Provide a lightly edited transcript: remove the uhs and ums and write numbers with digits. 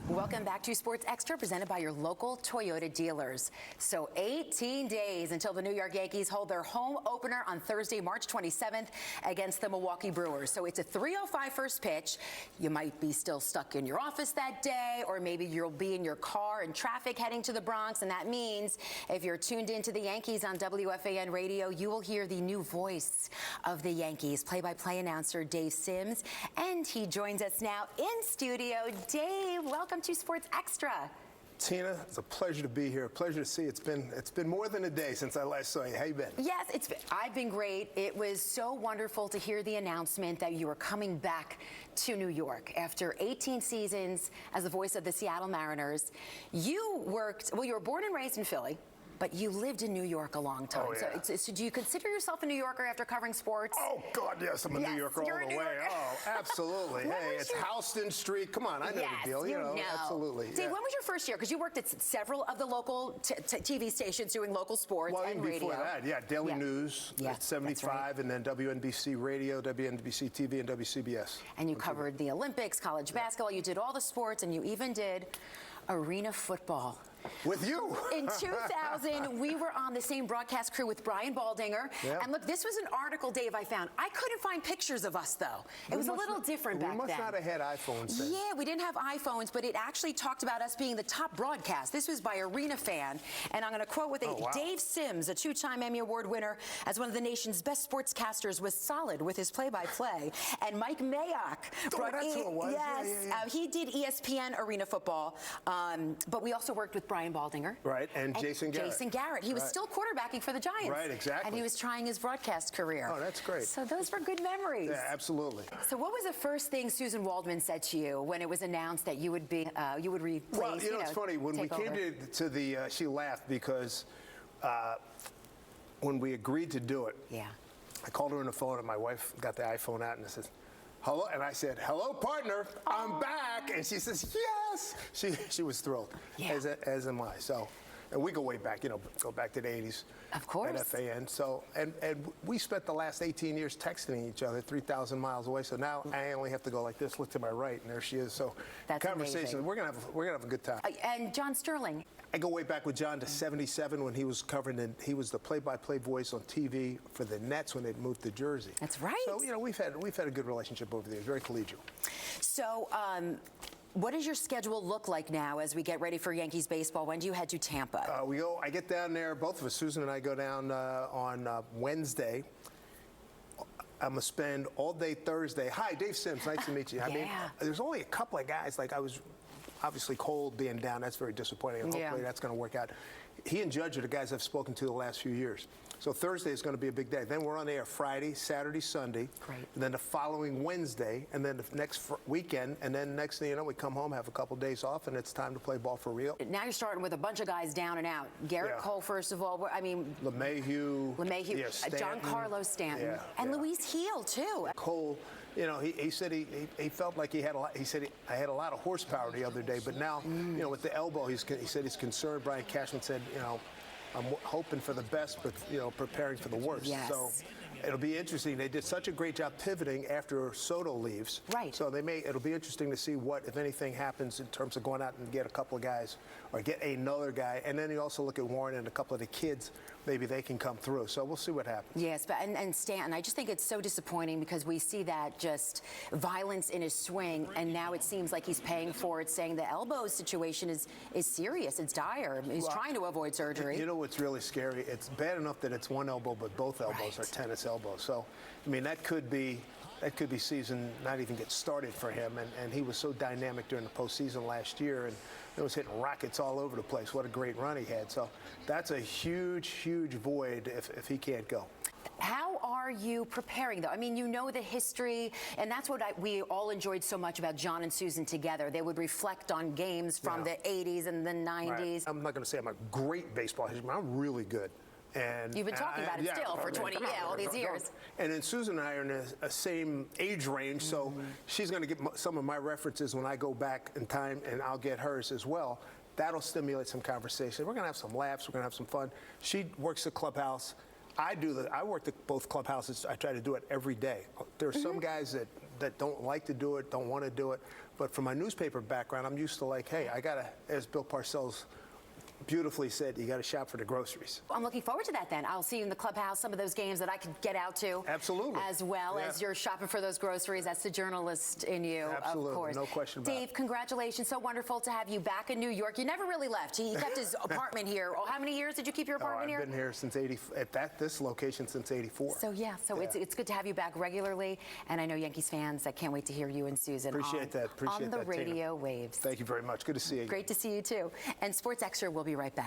Welcome back to Sports Extra, presented by your local Toyota dealers. So 18 days until the New York Yankees hold their home opener on Thursday, March 27th against the Milwaukee Brewers. So it's a 3:05 first pitch. You might be still stuck in your office that day, or maybe you'll be in your car in traffic heading to the Bronx. And that means if you're tuned into the Yankees on WFAN radio, you will hear the new voice of the Yankees, play-by-play announcer Dave Sims. And he joins us now in studio. Dave, welcome to Sports Extra. Tina, it's a pleasure to be here. A pleasure to see you. It's been more than a day since I last saw you. How you been? Yes, I've been great. It was so wonderful to hear the announcement that you were coming back to New York after 18 seasons as the voice of the Seattle Mariners. You were born and raised in Philly, but you lived in New York a long time. Oh, yeah. So do you consider yourself a New Yorker after covering sports? Oh, God, yes. I'm a New Yorker all the way. Oh, absolutely. Hey, it's Houston Street. Come on, I know the deal. You know. Absolutely. Dave, when was your first year? Because you worked at several of the local TV stations doing local sports and radio. Before that, Daily News at 75, right. And then WNBC Radio, WNBC TV, and WCBS. And you covered the Olympics, college basketball. You did all the sports, and you even did arena football. With you. In 2000, we were on the same broadcast crew with Brian Baldinger. Yeah. And look, this was an article, Dave, I found. I couldn't find pictures of us, though. It was a little different back then. We must not have had iPhones then. Yeah, we didn't have iPhones, but it actually talked about us being the top broadcast. This was by Arena Fan. And I'm going to quote with Dave Sims, a two-time Emmy Award winner, as one of the nation's best sportscasters, was solid with his play-by-play. And Mike Mayock. That's who it was. Yes, he did ESPN Arena Football. But we also worked with Brian Baldinger. Right, and Jason Garrett. He was still quarterbacking for the Giants. Right, exactly. And he was trying his broadcast career. Oh, that's great. So those were good memories. Yeah, absolutely. So what was the first thing Susan Waldman said to you when it was announced that you would be, you would replace, well, you know, it's funny. When we came to the, she laughed because when we agreed to do it, I called her on the phone and my wife got the iPhone out and says, hello, and I said, hello, partner, I'm back. And she says, yes. She was thrilled, as am I. So, and we go way back, you know, go back to the 80s. Of course. At FAN. So, and we spent the last 18 years texting each other 3,000 miles away. So now I only have to go like this, look to my right, and there she is. So that's conversation. Amazing. We're gonna have a good time. And John Sterling. I go way back with John to '77 when he was covering, and he was the play-by-play voice on TV for the Nets when they moved to Jersey. That's right. So you know we've had a good relationship over the years, very collegial. So. What does your schedule look like now as we get ready for Yankees baseball? When do you head to Tampa? I get down there, both of us, Susan and I go down on Wednesday. I'm going to spend all day Thursday. Hi, Dave Sims, nice to meet you. I mean, there's only a couple of guys, like I was obviously Cole being down, that's very disappointing, and hopefully that's going to work out. He and Judge are the guys I've spoken to the last few years. So Thursday is going to be a big day. Then we're on air Friday, Saturday, Sunday. Great. And then the following Wednesday, and then the next weekend, and then next thing you know, we come home, have a couple days off, and it's time to play ball for real. Now you're starting with a bunch of guys down and out. Garrett Cole, first of all. I mean, LeMahieu, Giancarlo Stanton, and Luis Heel too. Cole, you know, he said he felt like he had a lot. He said I had a lot of horsepower the other day, but now, you know, with the elbow, he said he's concerned. Brian Cashman said, you know, I'm hoping for the best, but, you know, preparing for the worst. Yes. So it'll be interesting. They did such a great job pivoting after Soto leaves. Right. So it'll be interesting to see what, if anything, happens in terms of going out and get a couple of guys or get another guy. And then you also look at Warren and a couple of the kids. Maybe they can come through. So we'll see what happens. Yes, but and Stanton, I just think it's so disappointing because we see that just violence in his swing, and now it seems like he's paying for it, saying the elbow situation is serious. It's dire. He's trying to avoid surgery. You know what's really scary? It's bad enough that it's one elbow, but both elbows are tennis elbows. So, I mean, that could be season not even get started for him. And he was so dynamic during the postseason last year, and it was hitting rockets all over the place. What a great run he had. So that's a huge, huge void if he can't go. How are you preparing, though? I mean, you know the history, and that's what we all enjoyed so much about John and Susan together. They would reflect on games from the 80s and the 90s. Right. I'm not going to say I'm a great baseball history, but I'm really good. And you've been talking about it still for 20, all these years. And then Susan and I are in a same age range, so she's going to get some of my references when I go back in time, and I'll get hers as well. That'll stimulate some conversation. We're going to have some laughs. We're going to have some fun. She works the clubhouse. I work at both clubhouses. I try to do it every day. There are some guys that don't like to do it, don't want to do it. But from my newspaper background, I'm used to like, hey, I got to, as Bill Parcells beautifully said, you got to shop for the groceries. I'm looking forward to that then. I'll see you in the clubhouse, some of those games that I could get out to. Absolutely. As well as you're shopping for those groceries. That's the journalist in you, Absolutely. of course. No question about it. Dave, congratulations. So wonderful to have you back in New York. You never really left. He kept his apartment here. Oh, how many years did you keep your apartment here? I've been here since this location since '84. So it's good to have you back regularly, and I know Yankees fans, I can't wait to hear you and Susan Appreciate that, on the Tina. radio waves. Thank you very much. Good to see you again. Great to see you too. And Sports Extra will be right back.